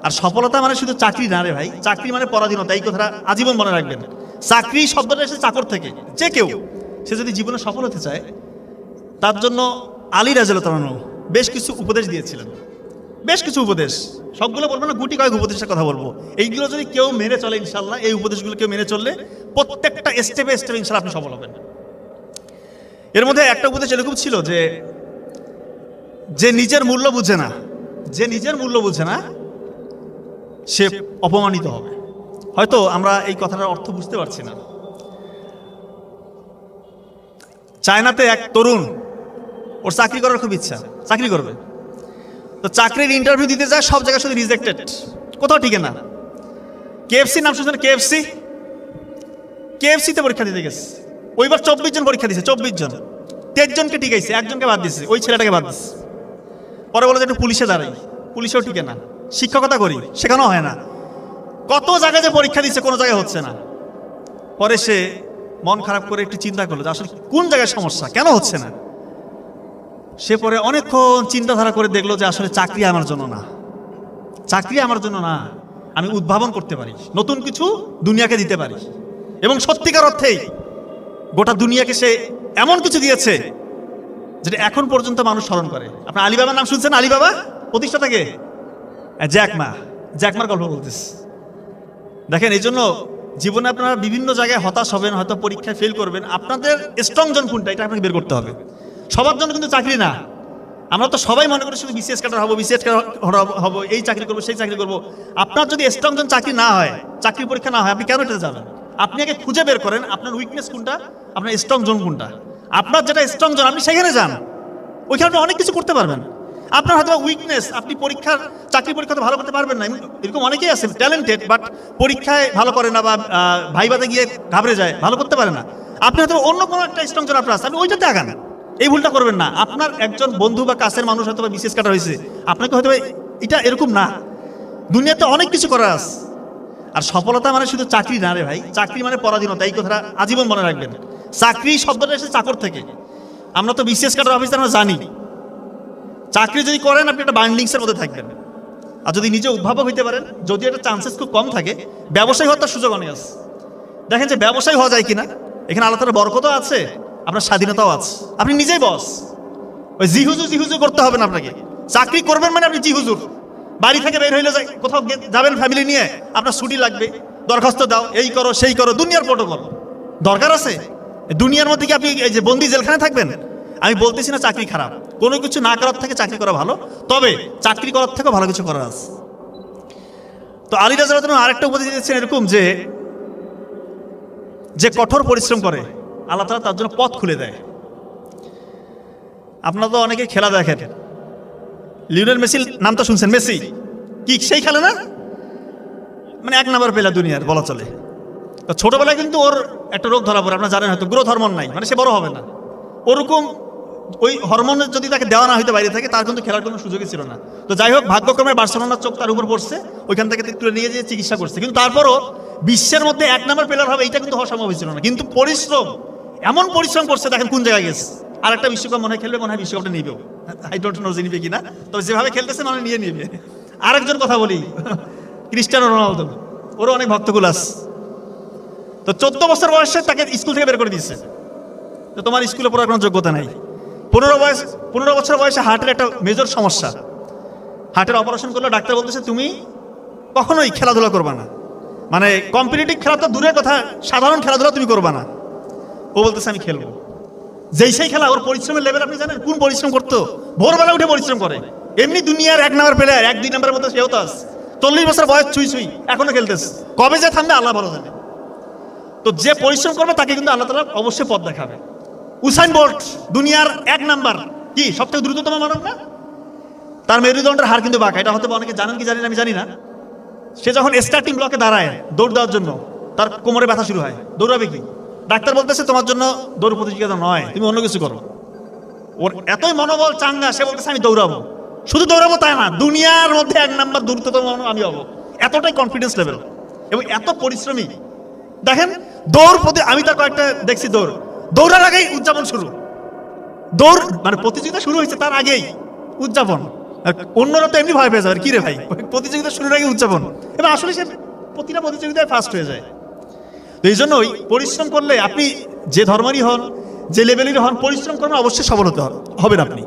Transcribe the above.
আর সফলতা মানে শুধু চাকরি না রে ভাই, চাকরি মানে পরাধীনতা। এই কথাটা আজীবন মনে রাখবেন। চাকরি শব্দটা এসে চাকর থেকে। যে কেউ সে যদি জীবনে সফল হতে চায়, তার জন্য আলী রাদিয়াল্লাহু আনহু বেশ কিছু উপদেশ দিয়েছিলেন। বেশ কিছু উপদেশ, সবগুলো বলবো না, গুটি কয়েক উপদেশের কথা বলবো। এইগুলো যদি কেউ মেনে চলে ইনশাল্লাহ, এই উপদেশগুলো কেউ মেনে চললে প্রত্যেকটা স্টেপে স্টেপে ইনশাল্লাহ আপনি সফল হবেন। এর মধ্যে একটা উপদেশ এরকম ছিল যে যে নিজের মূল্য বুঝে না, যে নিজের মূল্য বুঝে না সে অপমানিত হবে। হয়তো আমরা এই কথাটার অর্থ বুঝতে পারছি না। চায়নাতে এক তরুণ, ওর চাকরি করার খুব ইচ্ছা, চাকরি করবে। তো চাকরির ইন্টারভিউ দিতে যায়, সব জায়গায় শুধু রিজেক্টেড, কোথাও টিকে না। কেএফসি নাম শুনছেন? কেএফসিতে পরীক্ষা দিতে গেছে। ওইবার 24 জন পরীক্ষা দিয়েছে, 24 জন, 23 জনকে টিকাইছে, একজনকে বাদ দিচ্ছে, ওই ছেলেটাকে বাদ দিচ্ছে। পরে বলে যে একটু পুলিশে দাঁড়াই, পুলিশেও টিকে না। শিক্ষকতা করি, সেখানেও হয় না। কত জায়গায় যে পরীক্ষা দিচ্ছে, কোনো জায়গায় হচ্ছে না। পরে সে মন খারাপ করে একটু চিন্তা করলো যে আসলে কোন জায়গায় সমস্যা, কেন হচ্ছে না। সে পরে অনেকক্ষণ চিন্তাধারা করে দেখলো যে আসলে চাকরি আমার জন্য না, চাকরি আমার জন্য না। আমি উদ্ভাবন করতে পারি, নতুন কিছু দুনিয়াকে দিতে পারি। এবং সত্যিকার অর্থেই গোটা দুনিয়াকে সে এমন কিছু দিয়েছে যেটা এখন পর্যন্ত মানুষ স্মরণ করে। আপনার আলিবাবার নাম শুনছেন? আলিবাবা প্রতিষ্ঠাতাকে জ্যাকমার গল্প বলতেছে। দেখেন, এই জন্য জীবনে আপনারা বিভিন্ন জায়গায় হতাশ হবেন, হয়তো পরীক্ষায় ফেল করবেন। আপনাদের স্ট্রং জন কোনটা, এটা আপনাকে বের করতে হবে। সবার জন্য কিন্তু চাকরি না। আমরা তো সবাই মনে করি শুধু বিসিএস ক্যাডার হবো, বিসিএস ক্যাডার হবো, এই চাকরি করবো, সেই চাকরি করবো। আপনার যদি স্ট্রং জন চাকরি না হয়, চাকরি পরীক্ষা না হয়, আপনি কেন এটাতে যাবেন? আপনি আগে খুঁজে বের করেন আপনার উইকনেস কোনটা, আপনার স্ট্রং জোন কোনটা। আপনার যেটা স্ট্রং জোন, আপনি সেখানে যান, ওইখানে আপনি অনেক কিছু করতে পারবেন। আপনার হয়তো উইকনেস, আপনি চাকরি পরীক্ষাতে ভালো করতে পারবেন না, এরকম অনেকেই আছে ট্যালেন্টেড, বাট পরীক্ষায় ভালো করে না, বা ভাইবাতে গিয়ে ঘাবড়ে যায়, ভালো করতে পারে না। আপনি হয়তো অন্য কোনো একটা স্ট্রং জোন আপনার আছে, আপনি ওইটাতে আগান। এই ভুলটা করবেন না। আপনার একজন বন্ধু বা কাছের মানুষ হয়তো বা বিশেষ কাটা হয়েছে, আপনাকে হয়তো এটা এরকম না। দুনিয়াতে অনেক কিছু করার আছে। আর সফলতা মানে শুধু চাকরি না রে ভাই, চাকরি মানে পরাধীনতা। এই কথাটা আজীবন মনে রাখবেন। চাকরি শব্দটা এসে চাকর থেকে। আমরা তো বিসিএস কাটার অফিসার, আমরা জানি চাকরি যদি করেন আপনি একটা বাইন্ডিংসের মধ্যে থাকবেন। আর যদি নিজে উদ্ভাবক হইতে পারেন, যদি একটা চান্সেস খুব কম থাকে, ব্যবসায়ী হওয়ার তার সুযোগ অনেক আছে। দেখেন যে ব্যবসায়ী হওয়া যায় কিনা, এখানে আল্লাহ তাআলার বরকতও আছে, আপনার স্বাধীনতাও আছে। আপনি নিজেই বস। ওই জিহুজু করতে হবে না আপনাকে। চাকরি করবেন মানে আপনি জিহুজুর। বাড়ি থেকে বের হইলে কোথাও যাবেন ফ্যামিলি নিয়ে, আপনার ছুটি লাগবে, দরখাস্ত দাও, এই করো সেই করো, দুনিয়ার প্রটোকল দরকার আছে। দুনিয়ার মধ্যে কি আপনি এই যে বন্দি জেলখানে থাকবেন? আমি বলতেছি না চাকরি খারাপ, কোনো কিছু না করার থেকে চাকরি করা ভালো, তবে চাকরি করার থেকেও ভালো কিছু করার আছে। তো আলী রাদিয়াল্লাহু আনহু আরেকটা উপদেশ দিয়েছেন এরকম, যে কঠোর পরিশ্রম করে আল্লাহ তাআলা তার জন্য পথ খুলে দেয়। আপনারা তো অনেকে খেলা দেখেন, লিওনেল মেসির নাম তো শুনছেন। মেসি কি সেই খেলে না, মানে 1 নাম্বার পেলা দুনিয়ার বলা চলে। তো ছোটবেলায় কিন্তু ওর একটা রোগ ধরা পড়ে, আপনারা জানেন হয়তো, গ্রোথ হরমোন নাই, মানে সে বড় হবে না। ওরকম ওই হরমোনের যদি তাকে দেওয়া না হইতে বাইরে থেকে, তার কিন্তু খেলার কোনো সুযোগই ছিল না। তো যাই হোক, ভাগ্যক্রমে বার্সেলোনার চোখ তার উপর পড়ছে, ওইখান থেকে তুলে নিয়ে যেয়ে চিকিৎসা করছে। কিন্তু তারপরও বিশ্বের মধ্যে 1 নাম্বার প্লেয়ার হবে এইটা কিন্তু হওয়া সম্ভব হয়েছিল না। কিন্তু পরিশ্রম, এমন পরিশ্রম করছে, দেখেন কোন জায়গায় গেছে। আর একটা বিশ্বকাপ মনে হয় খেলবে, মনে হয় বিশ্বকাপটা নিবেও, আই ডোন্ট নো যে নিবে কিনা, তবে যেভাবে খেলতেছে মনে নিয়ে নিবে। আরেকজন কথা বলি, ক্রিস্টিয়ানো রোনালদো, ওরও অনেক ভক্তকুল আছে। তো 14 বছর বয়সে তাকে স্কুল থেকে বের করে দিচ্ছে, তো তোমার স্কুলে পড়ার কোনো যোগ্যতা নাই। 15 বছর বয়সে হার্টের একটা মেজর সমস্যা, হার্টের অপারেশন করলে ডাক্তার বলতেছে তুমি কখনোই খেলাধুলা করবা না, মানে কম্পিটিটিভ খেলা তো দূরের কথা, সাধারণ খেলাধুলা তুমি করবা না। ও বলতেছে আমি খেলবো। যেই সেই খেলা, ওর পরিশ্রমের লেভেল আপনি জানেন কোন পরিশ্রম করতো? ভোরবেলা উঠে পরিশ্রম করে। এমনি দুনিয়ার 1 নাম্বার প্লেয়ার, 1-2 নাম্বারের মতো সেও তো আছে। 40 বছর বয়স ছুঁই এখনো খেলতেছে। কবে যে থামবে আল্লাহ ভালো জানে। তো যে পরিশ্রম করবে তাকে কিন্তু আল্লাহ তাআলা অবশ্যই পথ দেখাবে। উসাইন বোল্ট দুনিয়ার 1 নাম্বার, কি সবথেকে দ্রুততম মানব না? তার মেরুদণ্ডের হাড় কিন্তু বাঁকা, এটা হয়তো অনেকে জানেন কি জানেন আমি জানি না। সে যখন স্টার্টিং ব্লকে দাঁড়ায় দৌড় দেওয়ার জন্য, তার কোমরে ব্যথা শুরু হয়, দৌড়াবে কি? ডাক্তার বলতেছে তোমার জন্য দৌড় প্রতিযোগিতা নয়, তুমি অন্য কিছু করো। ওর এতই মনোবল চাঙ্গা, সে বলতেছে আমি দৌড়াবো। শুধু দৌড়াবো তাই না, দুনিয়ার মধ্যে 1 নাম্বার দ্রুততম আমি হবো, এতটাই কনফিডেন্স লেভেল এবং এত পরিশ্রমী। দেখেন দৌড় প্রতি, আমি তার কয়েকটা দেখছি দৌড়ার আগেই উদযাপন শুরু। দৌড় মানে প্রতিযোগিতা শুরু হয়েছে তার আগেই উদযাপন, আর অন্যরা তো এমনি ভয় পেয়ে যাবে, কি রে ভাই প্রতিযোগিতা শুরুর আগে উদযাপন, এবং আসলে সে প্রতিটা প্রতিযোগিতায় ফার্স্ট হয়ে যায়। তো এই জন্যই পরিশ্রম করলে আপনি যে ধর্মেরই হন, যে লেভেলেরই হন, পরিশ্রম করবেন, অবশ্যই সফল হতে হবেন আপনি।